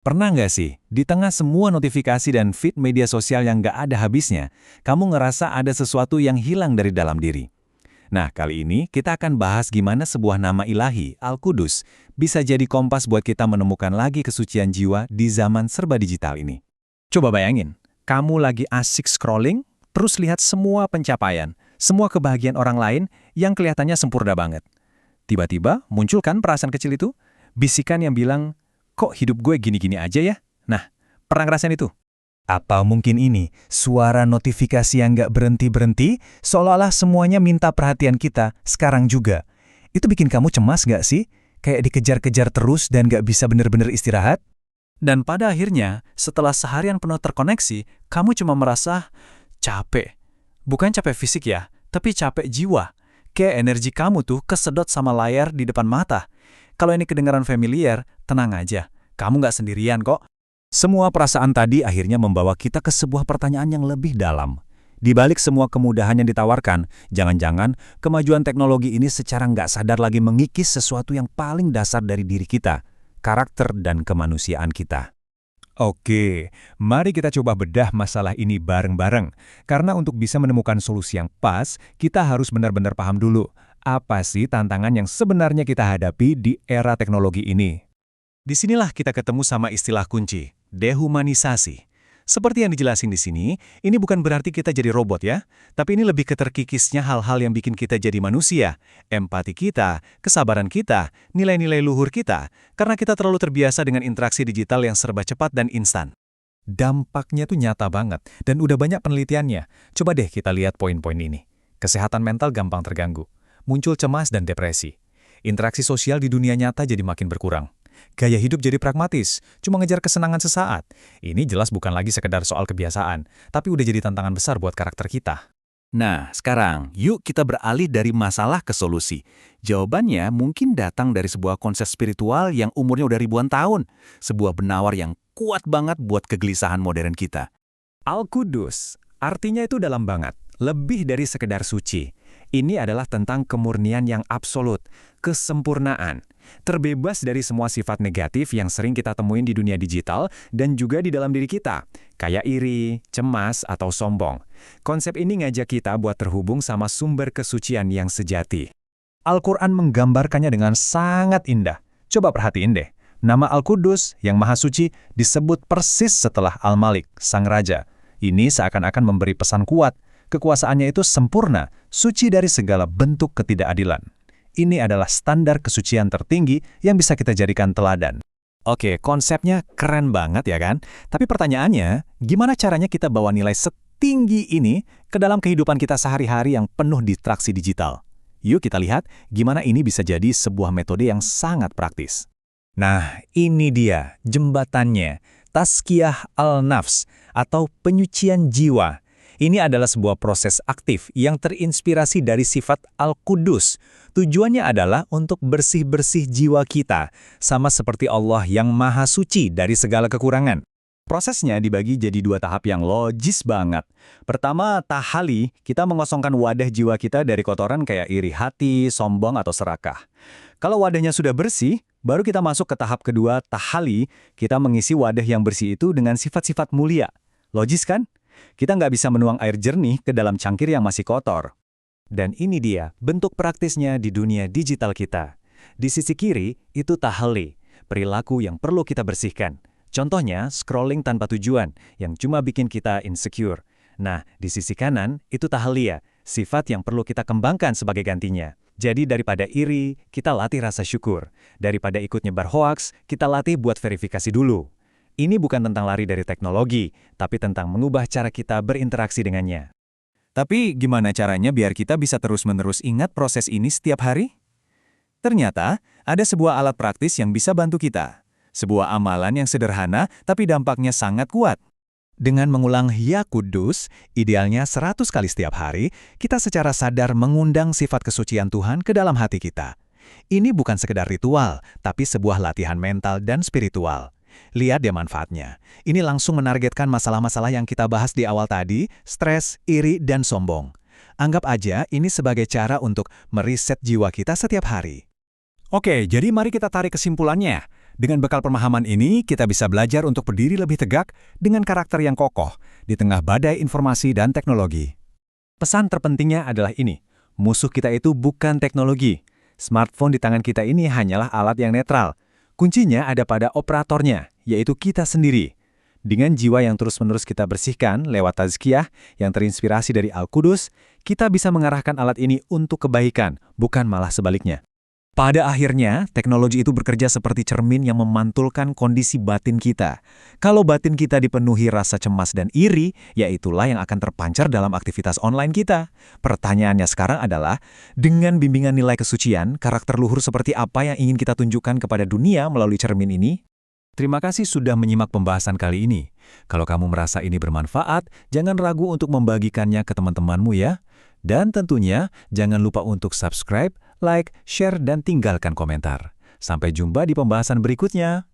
Pernah nggak sih, di tengah semua notifikasi dan feed media sosial yang nggak ada habisnya, kamu ngerasa ada sesuatu yang hilang dari dalam diri? Nah, kali ini kita akan bahas gimana sebuah nama ilahi, Al-Qudus, bisa jadi kompas buat kita menemukan lagi kesucian jiwa di zaman serba digital ini. Coba bayangin, kamu lagi asik scrolling, terus lihat semua pencapaian, semua kebahagiaan orang lain yang kelihatannya sempurna banget. Tiba-tiba munculkan perasaan kecil itu, bisikan yang bilang, kok hidup gue gini-gini aja ya? Nah, pernah ngerasain itu? Apa mungkin ini suara notifikasi yang nggak berhenti-berhenti, seolah-olah semuanya minta perhatian kita sekarang juga? Itu bikin kamu cemas nggak sih? Kayak dikejar-kejar terus dan nggak bisa bener-bener istirahat? Dan pada akhirnya, setelah seharian penuh terkoneksi, kamu cuma merasa capek. Bukan capek fisik ya, tapi capek jiwa. Kayak energi kamu tuh kesedot sama layar di depan mata. Kalau ini kedengaran familiar, tenang aja. Kamu nggak sendirian kok. Semua perasaan tadi akhirnya membawa kita ke sebuah pertanyaan yang lebih dalam. Di balik semua kemudahan yang ditawarkan, jangan-jangan kemajuan teknologi ini secara nggak sadar lagi mengikis sesuatu yang paling dasar dari diri kita, karakter dan kemanusiaan kita. Oke, mari kita coba bedah masalah ini bareng-bareng. Karena untuk bisa menemukan solusi yang pas, kita harus benar-benar paham dulu apa sih tantangan yang sebenarnya kita hadapi di era teknologi ini. Disinilah kita ketemu sama istilah kunci, dehumanisasi. Seperti yang dijelasin di sini, ini bukan berarti kita jadi robot ya, tapi ini lebih ke terkikisnya hal-hal yang bikin kita jadi manusia, empati kita, kesabaran kita, nilai-nilai luhur kita, karena kita terlalu terbiasa dengan interaksi digital yang serba cepat dan instan. Dampaknya tuh nyata banget, dan udah banyak penelitiannya. Coba deh kita lihat poin-poin ini. Kesehatan mental gampang terganggu, muncul cemas dan depresi. Interaksi sosial di dunia nyata jadi makin berkurang. Gaya hidup jadi pragmatis, cuma ngejar kesenangan sesaat. Ini jelas bukan lagi sekedar soal kebiasaan, tapi udah jadi tantangan besar buat karakter kita. Nah, sekarang yuk kita beralih dari masalah ke solusi. Jawabannya mungkin datang dari sebuah konsep spiritual yang umurnya udah ribuan tahun. Sebuah penawar yang kuat banget buat kegelisahan modern kita. Al-Qudus, artinya itu dalam banget, lebih dari sekedar suci. Ini adalah tentang kemurnian yang absolut, kesempurnaan. Terbebas dari semua sifat negatif yang sering kita temuin di dunia digital dan juga di dalam diri kita, kayak iri, cemas, atau sombong. Konsep ini ngajak kita buat terhubung sama sumber kesucian yang sejati. Al-Quran menggambarkannya dengan sangat indah. Coba perhatiin deh, nama Al-Qudus yang Maha Suci disebut persis setelah Al-Malik, Sang Raja. Ini seakan-akan memberi pesan kuat. Kekuasaannya itu sempurna, suci dari segala bentuk ketidakadilan. Ini adalah standar kesucian tertinggi yang bisa kita jadikan teladan. Oke, konsepnya keren banget ya kan? Tapi pertanyaannya, gimana caranya kita bawa nilai setinggi ini ke dalam kehidupan kita sehari-hari yang penuh distraksi digital? Yuk kita lihat gimana ini bisa jadi sebuah metode yang sangat praktis. Nah, ini dia jembatannya, Tazkiyah al-Nafs atau penyucian jiwa. Ini adalah sebuah proses aktif yang terinspirasi dari sifat Al-Qudus. Tujuannya adalah untuk bersih-bersih jiwa kita, sama seperti Allah yang Maha Suci dari segala kekurangan. Prosesnya dibagi jadi dua tahap yang logis banget. Pertama, tahali, kita mengosongkan wadah jiwa kita dari kotoran kayak iri hati, sombong, atau serakah. Kalau wadahnya sudah bersih, baru kita masuk ke tahap kedua, tahali, kita mengisi wadah yang bersih itu dengan sifat-sifat mulia. Logis kan? Kita nggak bisa menuang air jernih ke dalam cangkir yang masih kotor. Dan ini dia bentuk praktisnya di dunia digital kita. Di sisi kiri, itu tahali, perilaku yang perlu kita bersihkan. Contohnya, scrolling tanpa tujuan, yang cuma bikin kita insecure. Nah, di sisi kanan, itu tahalia, sifat yang perlu kita kembangkan sebagai gantinya. Jadi daripada iri, kita latih rasa syukur. Daripada ikut nyebar hoaks, kita latih buat verifikasi dulu. Ini bukan tentang lari dari teknologi, tapi tentang mengubah cara kita berinteraksi dengannya. Tapi gimana caranya biar kita bisa terus-menerus ingat proses ini setiap hari? Ternyata, ada sebuah alat praktis yang bisa bantu kita. Sebuah amalan yang sederhana, tapi dampaknya sangat kuat. Dengan mengulang Ya Qudus, idealnya 100 kali setiap hari, kita secara sadar mengundang sifat kesucian Tuhan ke dalam hati kita. Ini bukan sekedar ritual, tapi sebuah latihan mental dan spiritual. Lihat deh manfaatnya. Ini langsung menargetkan masalah-masalah yang kita bahas di awal tadi, stres, iri, dan sombong. Anggap aja ini sebagai cara untuk meriset jiwa kita setiap hari. Oke, jadi mari kita tarik kesimpulannya. Dengan bekal pemahaman ini, kita bisa belajar untuk berdiri lebih tegak dengan karakter yang kokoh di tengah badai informasi dan teknologi. Pesan terpentingnya adalah ini, musuh kita itu bukan teknologi. Smartphone di tangan kita ini hanyalah alat yang netral. Kuncinya ada pada operatornya, yaitu kita sendiri. Dengan jiwa yang terus-menerus kita bersihkan lewat tazkiyah yang terinspirasi dari Al-Qudus, kita bisa mengarahkan alat ini untuk kebaikan, bukan malah sebaliknya. Pada akhirnya, teknologi itu bekerja seperti cermin yang memantulkan kondisi batin kita. Kalau batin kita dipenuhi rasa cemas dan iri, yaitulah yang akan terpancar dalam aktivitas online kita. Pertanyaannya sekarang adalah, dengan bimbingan nilai kesucian, karakter luhur seperti apa yang ingin kita tunjukkan kepada dunia melalui cermin ini? Terima kasih sudah menyimak pembahasan kali ini. Kalau kamu merasa ini bermanfaat, jangan ragu untuk membagikannya ke teman-temanmu ya. Dan tentunya, jangan lupa untuk subscribe, like, share, dan tinggalkan komentar. Sampai jumpa di pembahasan berikutnya.